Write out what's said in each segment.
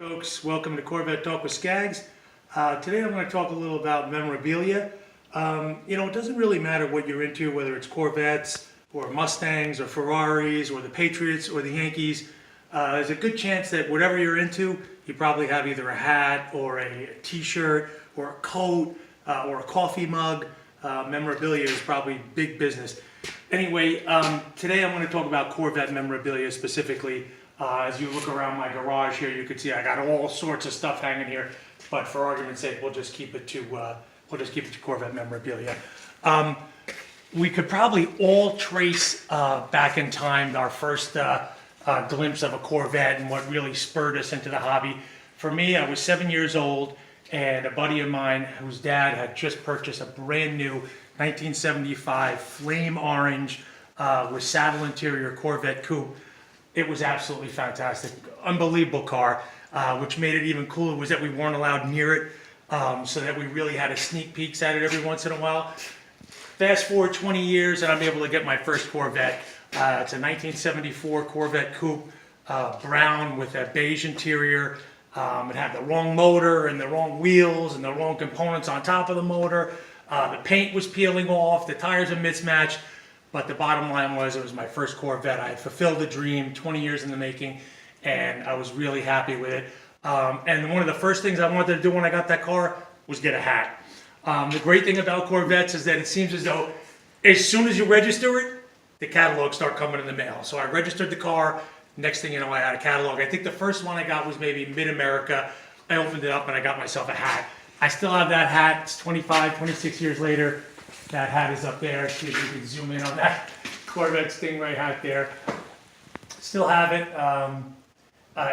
Folks, welcome to Corvette Talk with Scags. Today I'm going to talk a little about memorabilia. It doesn't really matter what you're into, whether it's Corvettes or Mustangs or Ferraris or the Patriots or the Yankees. There's a good chance that whatever you're into, you probably have either a hat or a t-shirt or a coat or a coffee mug. Memorabilia is probably big business. Anyway, today I'm going to talk about Corvette memorabilia specifically. As you look around my garage here, you can see I got all sorts of stuff hanging here. But for argument's sake, we'll just keep it to Corvette memorabilia. We could probably all trace back in time our first glimpse of a Corvette and what really spurred us into the hobby. For me, I was 7 years old, and a buddy of mine whose dad had just purchased a brand new 1975 flame orange with saddle interior Corvette coupe. It was absolutely fantastic, unbelievable car. Which made it even cooler was that we weren't allowed near it, so that we really had a sneak peeks at it every once in a while. Fast forward 20 years and I'm able to get my first Corvette. It's a 1974 Corvette coupe, brown with a beige interior. It had the wrong motor and the wrong wheels and the wrong components on top of the motor. The paint was peeling off, the tires were mismatched. But the bottom line was, it was my first Corvette. I had fulfilled the dream, 20 years in the making, and I was really happy with it. And one of the first things I wanted to do when I got that car was get a hat. The great thing about Corvettes is that it seems as though as soon as you register it, the catalogs start coming in the mail. So I registered the car. Next thing you know, I had a catalog. I think the first one I got was maybe Mid-America. I opened it up and I got myself a hat. I still have that hat. It's 25, 26 years later. That hat is up there. See if you can zoom in on that Corvette Stingray hat there. Still have it.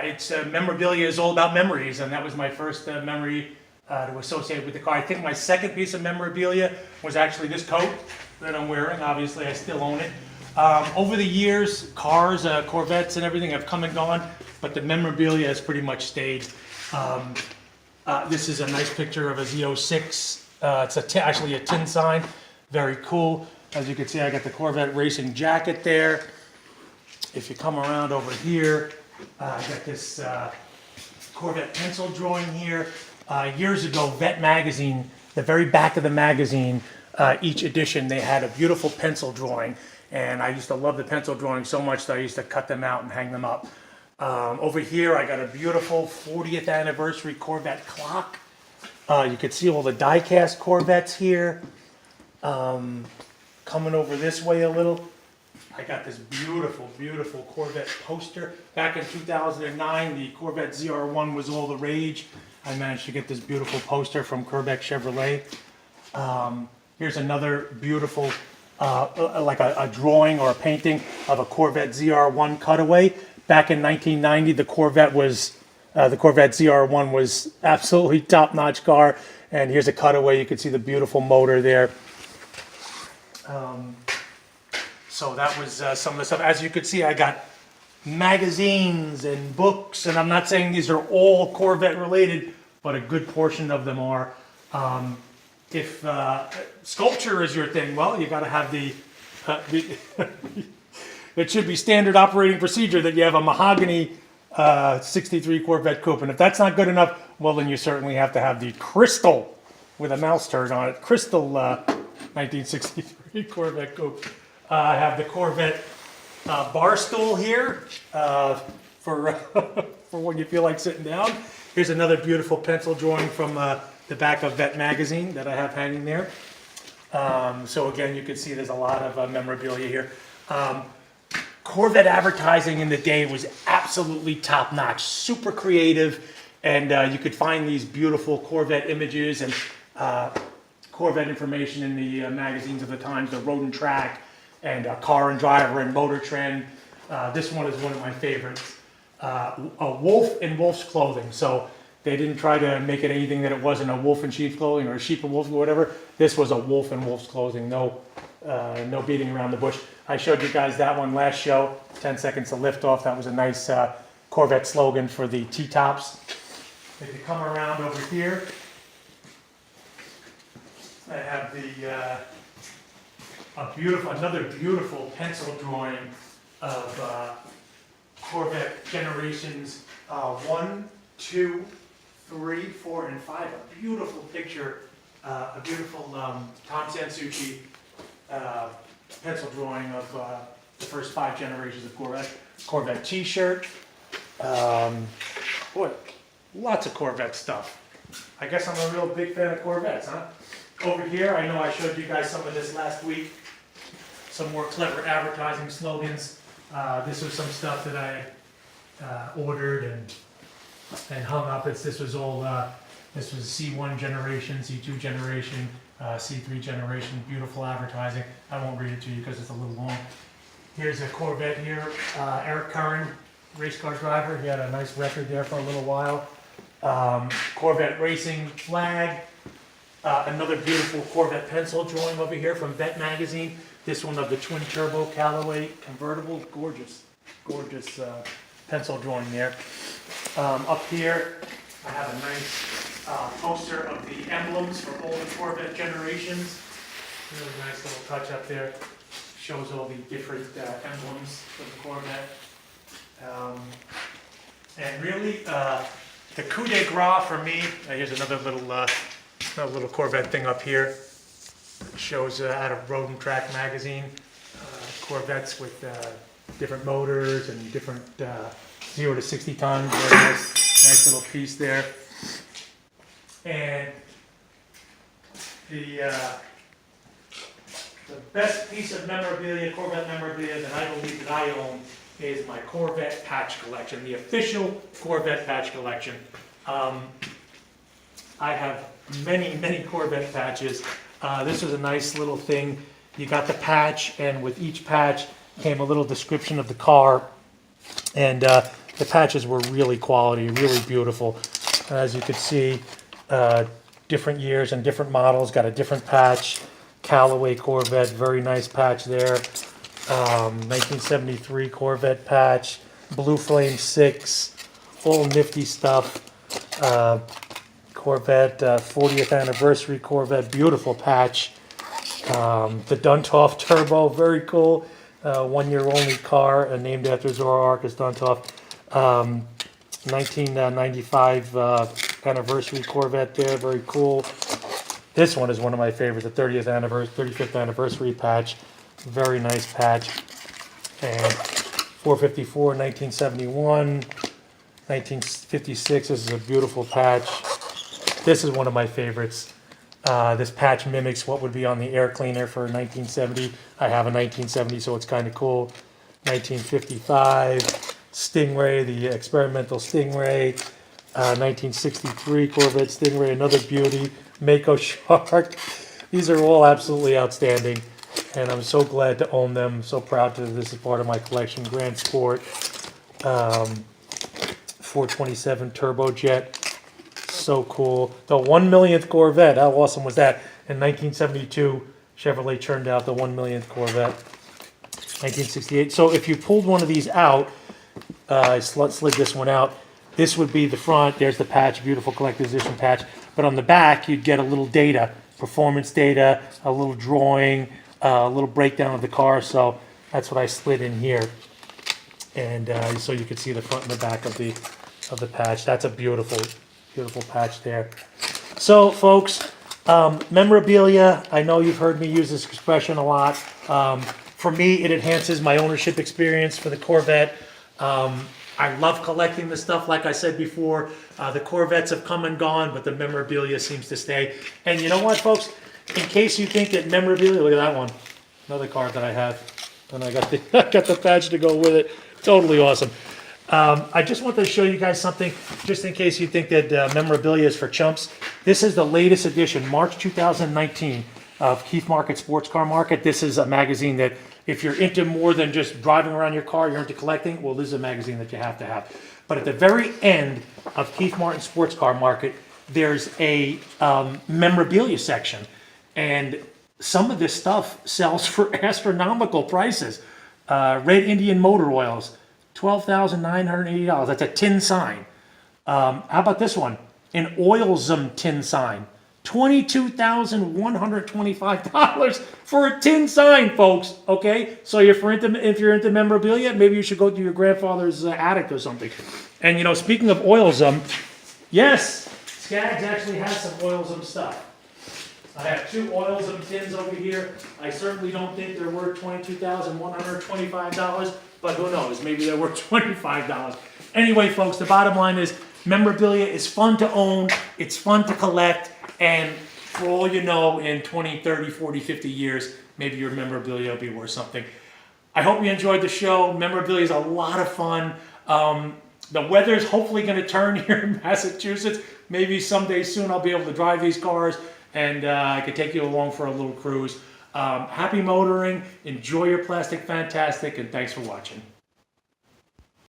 It's memorabilia is all about memories, and that was my first memory to associate with the car. I think my second piece of memorabilia was actually this coat that I'm wearing. Obviously, I still own it. Over the years, cars, Corvettes, and everything have come and gone, but the memorabilia has pretty much stayed. This is a nice picture of a Z06. It's actually a tin sign. Very cool. As you can see, I got the Corvette racing jacket there. If you come around over here, I got this Corvette pencil drawing here. Years ago, Vet magazine, the very back of the magazine, each edition, they had a beautiful pencil drawing. And I used to love the pencil drawing so much that I used to cut them out and hang them up. Over here, I got a beautiful 40th anniversary Corvette clock. You can see all the die-cast Corvettes here. Coming over this way a little, I got this beautiful, beautiful Corvette poster. Back in 2009, the Corvette ZR1 was all the rage. I managed to get this beautiful poster from Corvette Chevrolet. Here's another beautiful, like a drawing or a painting of a Corvette ZR1 cutaway. Back in 1990, the Corvette ZR1 was absolutely top-notch car. And here's a cutaway. You can see the beautiful motor there. So that was some of the stuff. As you can see, I got magazines and books, and I'm not saying these are all Corvette related, but a good portion of them are. If sculpture is your thing, well, you got to have the it should be standard operating procedure that you have a mahogany 63 Corvette coupe. And if that's not good enough, well, then you certainly have to have the crystal with a mouse turd on it. Crystal 1963 Corvette coupe. I have the Corvette bar stool here for when you feel like sitting down. Here's another beautiful pencil drawing from the back of Vet magazine that I have hanging there. So again, you can see there's a lot of memorabilia here. Corvette advertising in the day was absolutely top-notch, super creative, and you could find these beautiful Corvette images and Corvette information in the magazines of the times, the Road and Track and Car and Driver and Motor Trend. This one is one of my favorites. A wolf in wolf's clothing. So they didn't try to make it anything that it wasn't a wolf in sheep's clothing or a sheep in wolf's or whatever. This was a wolf in wolf's clothing. No beating around the bush. I showed you guys that one last show, 10 seconds to lift off. That was a nice Corvette slogan for the T-tops. If you come around over here, I have another beautiful pencil drawing of Corvette generations 1, 2, 3, 4, and 5. A beautiful picture, a beautiful Tom Sansucci pencil drawing of the first 5 generations of Corvette t-shirt. Boy, lots of Corvette stuff. I guess I'm a real big fan of Corvettes, huh? Over here, I know I showed you guys some of this last week. Some more clever advertising slogans. This was some stuff that I ordered and hung up. This was C1 generation, C2 generation, C3 generation. Beautiful advertising. I won't read it to you because it's a little long. Here's a Corvette here. Eric Curran, race car driver. He had a nice record there for a little while. Corvette racing flag. Another beautiful Corvette pencil drawing over here from Vette magazine. This one of the twin turbo Callaway convertible. Gorgeous, gorgeous pencil drawing there. Up here, I have a nice poster of the emblems for all the Corvette generations. Really nice little touch up there. Shows all the different emblems for the Corvette. And really, the coup de grace for me, here's another little Corvette thing up here. It shows out of Road and Track magazine, Corvettes with different motors and different 0 to 60 tons. Very nice little piece there. And the best piece of memorabilia, Corvette memorabilia that I believe that I own is my Corvette patch collection, the official Corvette patch collection. I have many Corvette patches. This was a nice little thing. You got the patch, and with each patch came a little description of the car. And the patches were really quality, really beautiful. As you can see, different years and different models got a different patch. Callaway Corvette, very nice patch there. 1973 Corvette patch, Blue Flame 6, all nifty stuff. Corvette 40th anniversary Corvette, beautiful patch. The Duntov Turbo, very cool. 1 year only car, named after Zora Arkus Duntov. 1995 anniversary Corvette there, very cool. This one is one of my favorites, the 35th anniversary patch. Very nice patch. And 454, 1971, 1956. This is a beautiful patch. This is one of my favorites. This patch mimics what would be on the air cleaner for 1970. I have a 1970, so it's kind of cool. 1955, Stingray, the experimental Stingray. 1963 Corvette Stingray, another beauty. Mako Shark. These are all absolutely outstanding, and I'm so glad to own them. I'm so proud that this is part of my collection. Grand Sport, 427 Turbojet. So cool. The 1 millionth Corvette. How awesome was that? In 1972, Chevrolet churned out the 1 millionth Corvette. 1968. So if you pulled one of these out, I slid this one out. This would be the front. There's the patch, beautiful collector's edition patch. But on the back, you'd get a little data, performance data, a little drawing, a little breakdown of the car. So that's what I slid in here, and so you can see the front and the back of the patch. That's a beautiful patch there. So, folks, memorabilia. I know you've heard me use this expression a lot. For me, it enhances my ownership experience for the Corvette. I love collecting the stuff. Like I said before, the Corvettes have come and gone, but the memorabilia seems to stay. And you know what, folks? In case you think that memorabilia, look at that one, another card that I have, and I got the badge to go with it. Totally awesome. I just wanted to show you guys something, just in case you think that memorabilia is for chumps. This is the latest edition, March 2019, of Keith Market Sports Car Market. This is a magazine that, if you're into more than just driving around your car, you're into collecting, well, this is a magazine that you have to have. But at the very end of Keith Martin Sports Car Market, there's a memorabilia section. And some of this stuff sells for astronomical prices. Red Indian motor oils, $12,980. That's a tin sign. How about this one? An Oilsum tin sign. $22,125 for a tin sign, folks. Okay, so if you're into memorabilia, maybe you should go to your grandfather's attic or something. And you know, speaking of Oilsum, Yes, Scags actually has some oilsome stuff. I have 2 oilsome tins over here. I certainly don't think they're worth $22,125, but who knows, maybe they're worth $25. Anyway, folks, the bottom line is memorabilia is fun to own, it's fun to collect, and for all you know, in 20, 30, 40, 50 years, maybe your memorabilia will be worth something. I hope you enjoyed the show. Memorabilia is a lot of fun. The weather's hopefully going to turn here in Massachusetts. Maybe someday soon I'll be able to drive these cars, and I could take you along for a little cruise. Happy motoring, enjoy your plastic Fantastik, and thanks for watching.